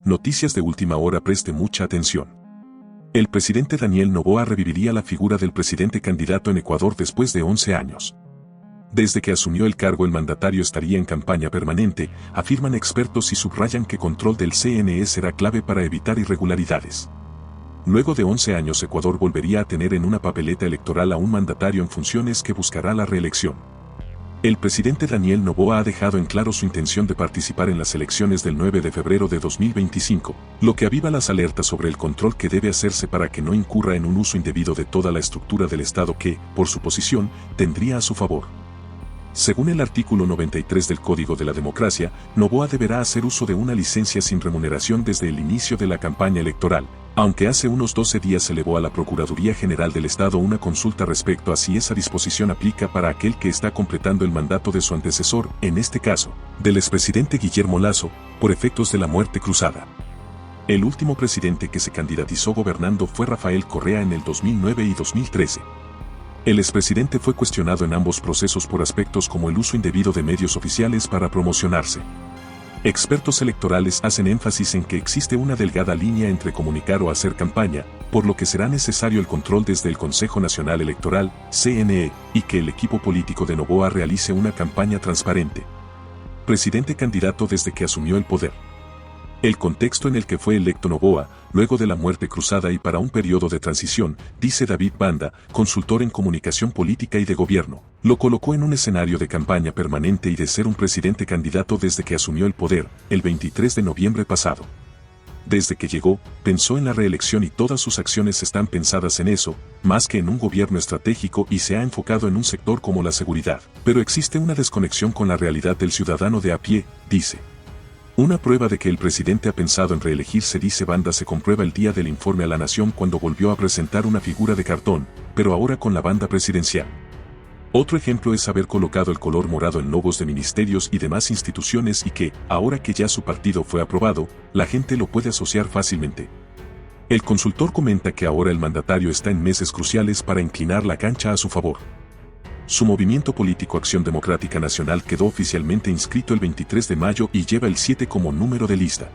Noticias de última hora, preste mucha atención. El presidente Daniel Noboa reviviría la figura del presidente candidato en Ecuador después de 11 años. Desde que asumió el cargo, el mandatario estaría en campaña permanente, afirman expertos y subrayan que control del CNE será clave para evitar irregularidades. Luego de 11 años, Ecuador volvería a tener en una papeleta electoral a un mandatario en funciones que buscará la reelección. El presidente Daniel Noboa ha dejado en claro su intención de participar en las elecciones del 9 de febrero de 2025, lo que aviva las alertas sobre el control que debe hacerse para que no incurra en un uso indebido de toda la estructura del Estado que, por su posición, tendría a su favor. Según el artículo 93 del Código de la Democracia, Noboa deberá hacer uso de una licencia sin remuneración desde el inicio de la campaña electoral, aunque hace unos 12 días se elevó a la Procuraduría General del Estado una consulta respecto a si esa disposición aplica para aquel que está completando el mandato de su antecesor, en este caso, del expresidente Guillermo Lasso, por efectos de la muerte cruzada. El último presidente que se candidatizó gobernando fue Rafael Correa en el 2009 y 2013. El expresidente fue cuestionado en ambos procesos por aspectos como el uso indebido de medios oficiales para promocionarse. Expertos electorales hacen énfasis en que existe una delgada línea entre comunicar o hacer campaña, por lo que será necesario el control desde el Consejo Nacional Electoral, CNE, y que el equipo político de Noboa realice una campaña transparente. Presidente candidato desde que asumió el poder. El contexto en el que fue electo Noboa, luego de la muerte cruzada y para un periodo de transición, dice David Banda, consultor en comunicación política y de gobierno, lo colocó en un escenario de campaña permanente y de ser un presidente candidato desde que asumió el poder, el 23 de noviembre pasado. Desde que llegó, pensó en la reelección y todas sus acciones están pensadas en eso, más que en un gobierno estratégico, y se ha enfocado en un sector como la seguridad. Pero existe una desconexión con la realidad del ciudadano de a pie, dice. Una prueba de que el presidente ha pensado en reelegirse, dice Banda, se comprueba el día del informe a la nación cuando volvió a presentar una figura de cartón, pero ahora con la banda presidencial. Otro ejemplo es haber colocado el color morado en logos de ministerios y demás instituciones y que, ahora que ya su partido fue aprobado, la gente lo puede asociar fácilmente. El consultor comenta que ahora el mandatario está en meses cruciales para inclinar la cancha a su favor. Su movimiento político Acción Democrática Nacional quedó oficialmente inscrito el 23 de mayo y lleva el 7 como número de lista.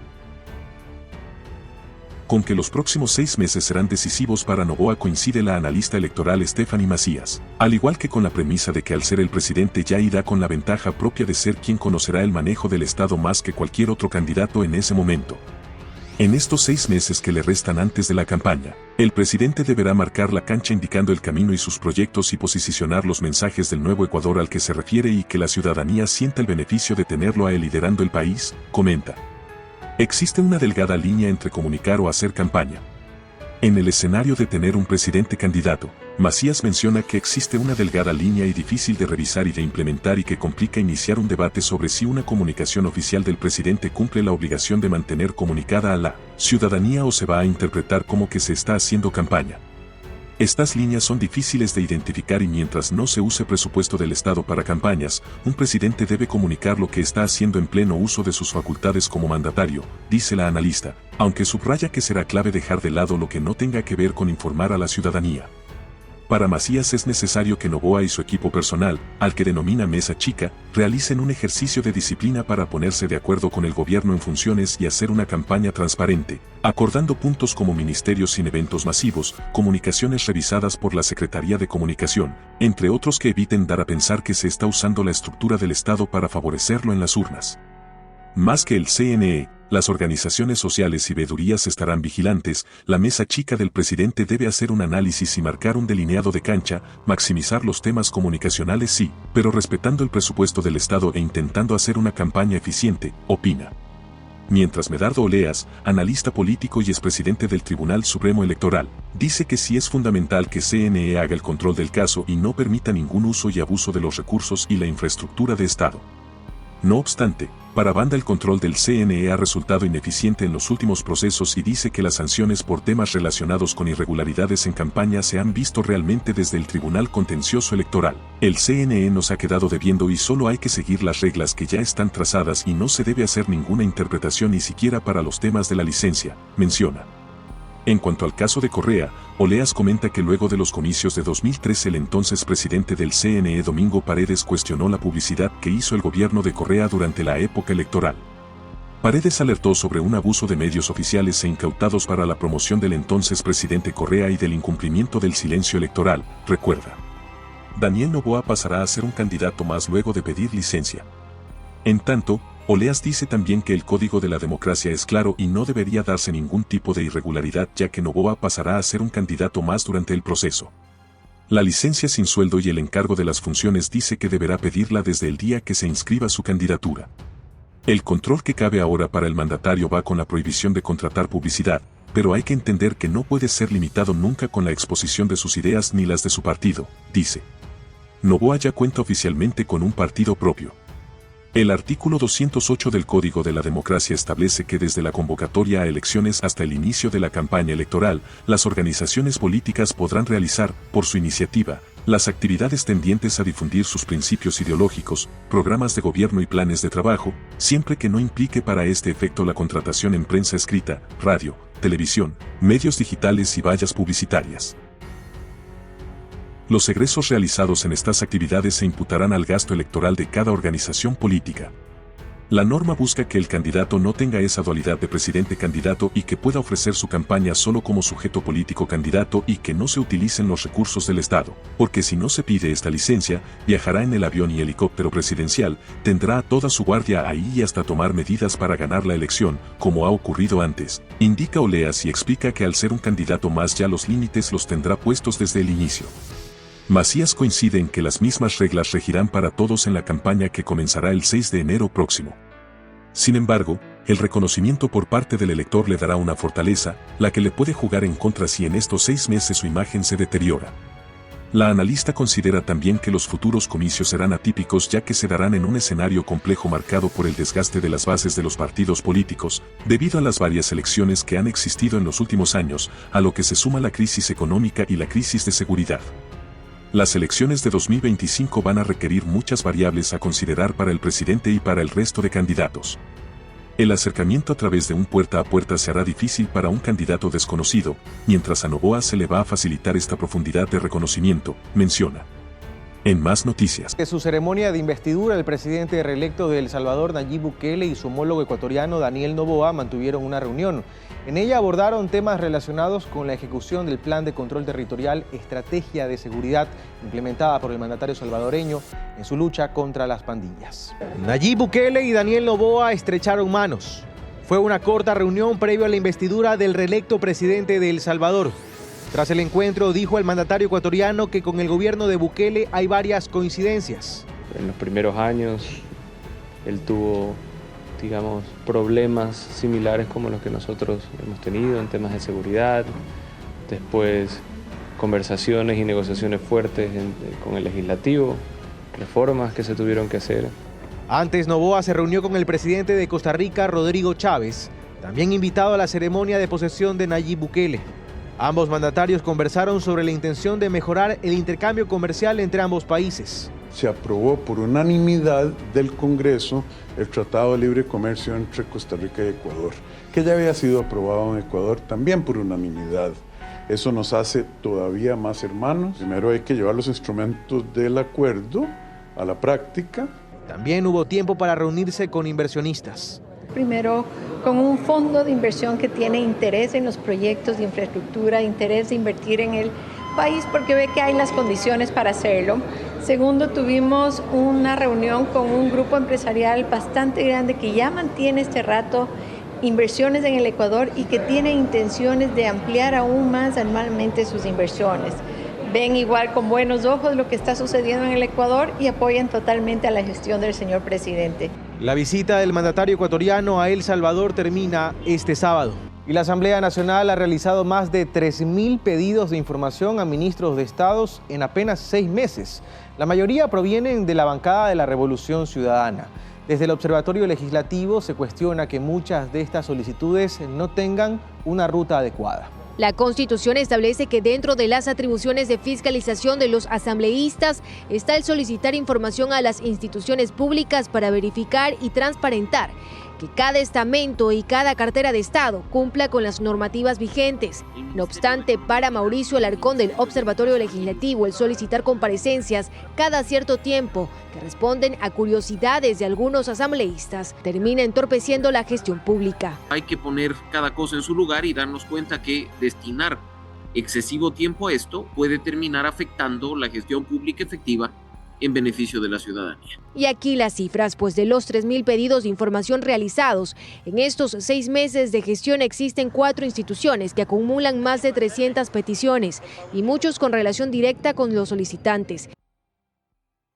Con que los próximos 6 meses serán decisivos para Noboa coincide la analista electoral Stephanie Macías, al igual que con la premisa de que al ser el presidente ya irá con la ventaja propia de ser quien conocerá el manejo del Estado más que cualquier otro candidato en ese momento. En estos 6 meses que le restan antes de la campaña, el presidente deberá marcar la cancha indicando el camino y sus proyectos y posicionar los mensajes del nuevo Ecuador al que se refiere y que la ciudadanía sienta el beneficio de tenerlo a él liderando el país, comenta. Existe una delgada línea entre comunicar o hacer campaña. En el escenario de tener un presidente candidato, Macías menciona que existe una delgada línea y difícil de revisar y de implementar y que complica iniciar un debate sobre si una comunicación oficial del presidente cumple la obligación de mantener comunicada a la ciudadanía o se va a interpretar como que se está haciendo campaña. Estas líneas son difíciles de identificar y mientras no se use presupuesto del Estado para campañas, un presidente debe comunicar lo que está haciendo en pleno uso de sus facultades como mandatario, dice la analista, aunque subraya que será clave dejar de lado lo que no tenga que ver con informar a la ciudadanía. Para Macías es necesario que Noboa y su equipo personal, al que denomina Mesa Chica, realicen un ejercicio de disciplina para ponerse de acuerdo con el gobierno en funciones y hacer una campaña transparente, acordando puntos como ministerios sin eventos masivos, comunicaciones revisadas por la Secretaría de Comunicación, entre otros que eviten dar a pensar que se está usando la estructura del Estado para favorecerlo en las urnas. Más que el CNE, las organizaciones sociales y veedurías estarán vigilantes, la mesa chica del presidente debe hacer un análisis y marcar un delineado de cancha, maximizar los temas comunicacionales sí, pero respetando el presupuesto del Estado e intentando hacer una campaña eficiente, opina. Mientras Medardo Oleas, analista político y expresidente del Tribunal Supremo Electoral, dice que sí es fundamental que CNE haga el control del caso y no permita ningún uso y abuso de los recursos y la infraestructura de Estado. No obstante, para Banda el control del CNE ha resultado ineficiente en los últimos procesos y dice que las sanciones por temas relacionados con irregularidades en campaña se han visto realmente desde el Tribunal Contencioso Electoral. El CNE nos ha quedado debiendo y solo hay que seguir las reglas que ya están trazadas y no se debe hacer ninguna interpretación ni siquiera para los temas de la licencia, menciona. En cuanto al caso de Correa, Oleas comenta que luego de los comicios de 2013 el entonces presidente del CNE Domingo Paredes cuestionó la publicidad que hizo el gobierno de Correa durante la época electoral. Paredes alertó sobre un abuso de medios oficiales e incautados para la promoción del entonces presidente Correa y del incumplimiento del silencio electoral, recuerda. Daniel Noboa pasará a ser un candidato más luego de pedir licencia. En tanto, Oleas dice también que el código de la democracia es claro y no debería darse ningún tipo de irregularidad, ya que Noboa pasará a ser un candidato más durante el proceso. La licencia sin sueldo y el encargo de las funciones dice que deberá pedirla desde el día que se inscriba su candidatura. El control que cabe ahora para el mandatario va con la prohibición de contratar publicidad, pero hay que entender que no puede ser limitado nunca con la exposición de sus ideas ni las de su partido, dice. Noboa ya cuenta oficialmente con un partido propio. El artículo 208 del Código de la Democracia establece que desde la convocatoria a elecciones hasta el inicio de la campaña electoral, las organizaciones políticas podrán realizar, por su iniciativa, las actividades tendientes a difundir sus principios ideológicos, programas de gobierno y planes de trabajo, siempre que no implique para este efecto la contratación en prensa escrita, radio, televisión, medios digitales y vallas publicitarias. Los egresos realizados en estas actividades se imputarán al gasto electoral de cada organización política. La norma busca que el candidato no tenga esa dualidad de presidente-candidato y que pueda ofrecer su campaña solo como sujeto político candidato y que no se utilicen los recursos del Estado, porque si no se pide esta licencia, viajará en el avión y helicóptero presidencial, tendrá a toda su guardia ahí y hasta tomar medidas para ganar la elección, como ha ocurrido antes, indica Oleas y explica que al ser un candidato más ya los límites los tendrá puestos desde el inicio. Macías coincide en que las mismas reglas regirán para todos en la campaña que comenzará el 6 de enero próximo. Sin embargo, el reconocimiento por parte del elector le dará una fortaleza, la que le puede jugar en contra si en estos 6 meses su imagen se deteriora. La analista considera también que los futuros comicios serán atípicos ya que se darán en un escenario complejo marcado por el desgaste de las bases de los partidos políticos, debido a las varias elecciones que han existido en los últimos años, a lo que se suma la crisis económica y la crisis de seguridad. Las elecciones de 2025 van a requerir muchas variables a considerar para el presidente y para el resto de candidatos. El acercamiento a través de un puerta a puerta se hará difícil para un candidato desconocido, mientras a Noboa se le va a facilitar esta profundidad de reconocimiento, menciona. En más noticias. En su ceremonia de investidura, el presidente reelecto de El Salvador, Nayib Bukele, y su homólogo ecuatoriano, Daniel Noboa, mantuvieron una reunión. En ella abordaron temas relacionados con la ejecución del Plan de Control Territorial, estrategia de seguridad implementada por el mandatario salvadoreño en su lucha contra las pandillas. Nayib Bukele y Daniel Noboa estrecharon manos. Fue una corta reunión previo a la investidura del reelecto presidente de El Salvador. Tras el encuentro, dijo el mandatario ecuatoriano que con el gobierno de Bukele hay varias coincidencias. En los primeros años, él tuvo, digamos, problemas similares como los que nosotros hemos tenido en temas de seguridad. Después, conversaciones y negociaciones fuertes con el legislativo, reformas que se tuvieron que hacer. Antes, Noboa se reunió con el presidente de Costa Rica, Rodrigo Chávez, también invitado a la ceremonia de posesión de Nayib Bukele. Ambos mandatarios conversaron sobre la intención de mejorar el intercambio comercial entre ambos países. Se aprobó por unanimidad del Congreso el Tratado de Libre Comercio entre Costa Rica y Ecuador, que ya había sido aprobado en Ecuador también por unanimidad. Eso nos hace todavía más hermanos. Primero hay que llevar los instrumentos del acuerdo a la práctica. También hubo tiempo para reunirse con inversionistas. Primero, con un fondo de inversión que tiene interés en los proyectos de infraestructura, interés de invertir en el país porque ve que hay las condiciones para hacerlo. Segundo, tuvimos una reunión con un grupo empresarial bastante grande que ya mantiene este rato inversiones en el Ecuador y que tiene intenciones de ampliar aún más anualmente sus inversiones. Ven igual con buenos ojos lo que está sucediendo en el Ecuador y apoyan totalmente a la gestión del señor presidente. La visita del mandatario ecuatoriano a El Salvador termina este sábado. Y la Asamblea Nacional ha realizado más de 3.000 pedidos de información a ministros de Estados en apenas 6 meses. La mayoría provienen de la bancada de la Revolución Ciudadana. Desde el Observatorio Legislativo se cuestiona que muchas de estas solicitudes no tengan una ruta adecuada. La Constitución establece que dentro de las atribuciones de fiscalización de los asambleístas está el solicitar información a las instituciones públicas para verificar y transparentar que cada estamento y cada cartera de Estado cumpla con las normativas vigentes. No obstante, para Mauricio Alarcón del Observatorio Legislativo, el solicitar comparecencias cada cierto tiempo que responden a curiosidades de algunos asambleístas termina entorpeciendo la gestión pública. Hay que poner cada cosa en su lugar y darnos cuenta que destinar excesivo tiempo a esto puede terminar afectando la gestión pública efectiva en beneficio de la ciudadanía. Y aquí las cifras, pues de los 3.000 pedidos de información realizados, en estos 6 meses de gestión existen 4 instituciones que acumulan más de 300 peticiones y muchos con relación directa con los solicitantes.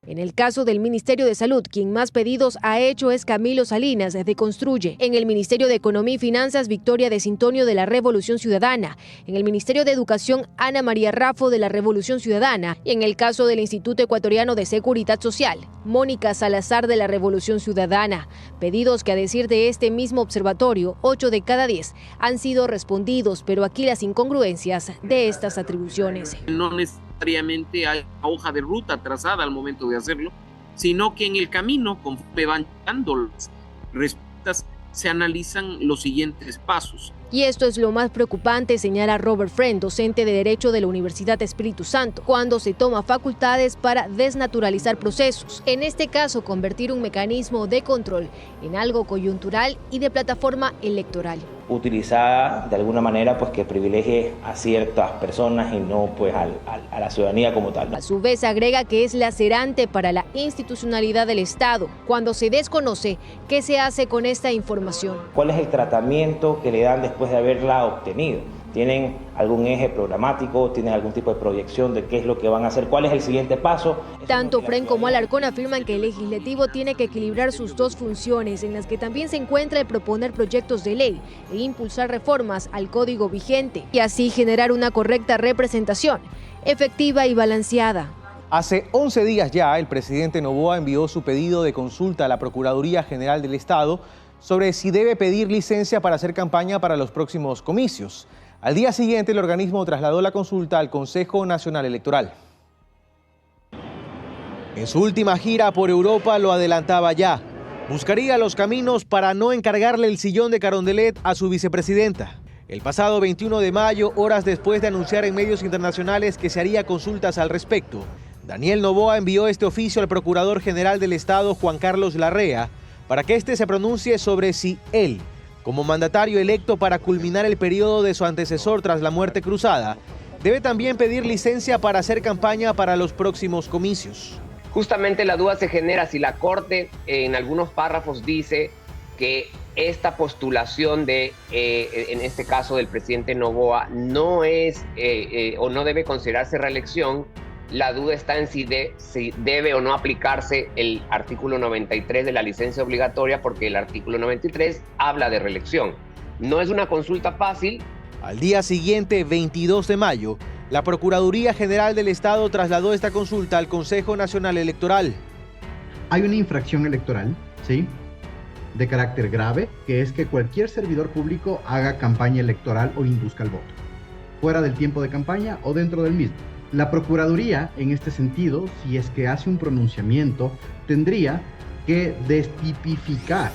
En el caso del Ministerio de Salud, quien más pedidos ha hecho es Camilo Salinas, de Construye. En el Ministerio de Economía y Finanzas, Victoria de Sintonio, de la Revolución Ciudadana. En el Ministerio de Educación, Ana María Raffo, de la Revolución Ciudadana. Y en el caso del Instituto Ecuatoriano de Seguridad Social, Mónica Salazar, de la Revolución Ciudadana. Pedidos que, a decir de este mismo observatorio, 8 de cada 10 han sido respondidos, pero aquí las incongruencias de estas atribuciones. No necesariamente hay una hoja de ruta trazada al momento de hacerlo, sino que en el camino, conforme van llegando las respuestas, se analizan los siguientes pasos. Y esto es lo más preocupante, señala Robert Friend, docente de Derecho de la Universidad Espíritu Santo, cuando se toma facultades para desnaturalizar procesos. En este caso, convertir un mecanismo de control en algo coyuntural y de plataforma electoral. Utilizada de alguna manera pues que privilegie a ciertas personas y no pues a la ciudadanía como tal. A su vez agrega que es lacerante para la institucionalidad del Estado cuando se desconoce qué se hace con esta información. ¿Cuál es el tratamiento que le dan después de haberla obtenido? ¿Tienen algún eje programático? ¿Tienen algún tipo de proyección de qué es lo que van a hacer? ¿Cuál es el siguiente paso? Tanto Friend como Alarcón afirman que el legislativo tiene que equilibrar sus dos funciones, en las que también se encuentra el proponer proyectos de ley e impulsar reformas al código vigente, y así generar una correcta representación, efectiva y balanceada. Hace 11 días ya, el presidente Noboa envió su pedido de consulta a la Procuraduría General del Estado sobre si debe pedir licencia para hacer campaña para los próximos comicios. Al día siguiente, el organismo trasladó la consulta al Consejo Nacional Electoral. En su última gira por Europa lo adelantaba ya. Buscaría los caminos para no encargarle el sillón de Carondelet a su vicepresidenta. El pasado 21 de mayo, horas después de anunciar en medios internacionales que se haría consultas al respecto, Daniel Noboa envió este oficio al Procurador General del Estado, Juan Carlos Larrea, para que éste se pronuncie sobre si él, como mandatario electo para culminar el periodo de su antecesor tras la muerte cruzada, debe también pedir licencia para hacer campaña para los próximos comicios. Justamente la duda se genera si la Corte en algunos párrafos dice que esta postulación de, en este caso del presidente Noboa, no es o no debe considerarse reelección. La duda está en si debe o no aplicarse el artículo 93 de la licencia obligatoria, porque el artículo 93 habla de reelección. No es una consulta fácil. Al día siguiente, 22 de mayo, la Procuraduría General del Estado trasladó esta consulta al Consejo Nacional Electoral. Hay una infracción electoral, ¿sí?, de carácter grave, que es que cualquier servidor público haga campaña electoral o induzca al voto, fuera del tiempo de campaña o dentro del mismo. La Procuraduría, en este sentido, si es que hace un pronunciamiento, tendría que destipificar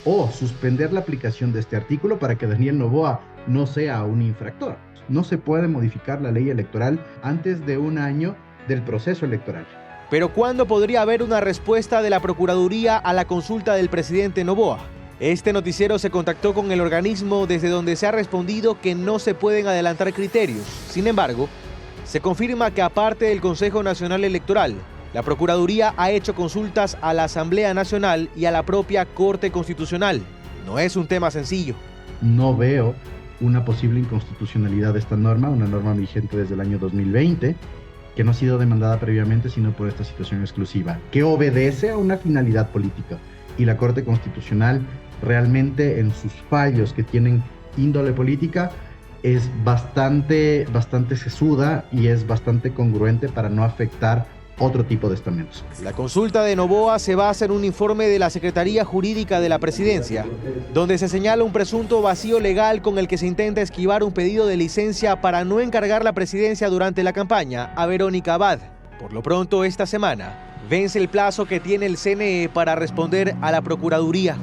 o suspender la aplicación de este artículo para que Daniel Noboa no sea un infractor. No se puede modificar la ley electoral antes de un año del proceso electoral. Pero ¿cuándo podría haber una respuesta de la Procuraduría a la consulta del presidente Noboa? Este noticiero se contactó con el organismo desde donde se ha respondido que no se pueden adelantar criterios. Sin embargo, se confirma que aparte del Consejo Nacional Electoral, la Procuraduría ha hecho consultas a la Asamblea Nacional y a la propia Corte Constitucional. No es un tema sencillo. No veo una posible inconstitucionalidad de esta norma, una norma vigente desde el año 2020, que no ha sido demandada previamente, sino por esta situación exclusiva, que obedece a una finalidad política. Y la Corte Constitucional realmente, en sus fallos que tienen índole política, es bastante sesuda y es bastante congruente para no afectar otro tipo de estamentos. La consulta de Noboa se basa en un informe de la Secretaría Jurídica de la Presidencia, donde se señala un presunto vacío legal con el que se intenta esquivar un pedido de licencia para no encargar la presidencia durante la campaña a Verónica Abad. Por lo pronto, esta semana, vence el plazo que tiene el CNE para responder a la Procuraduría.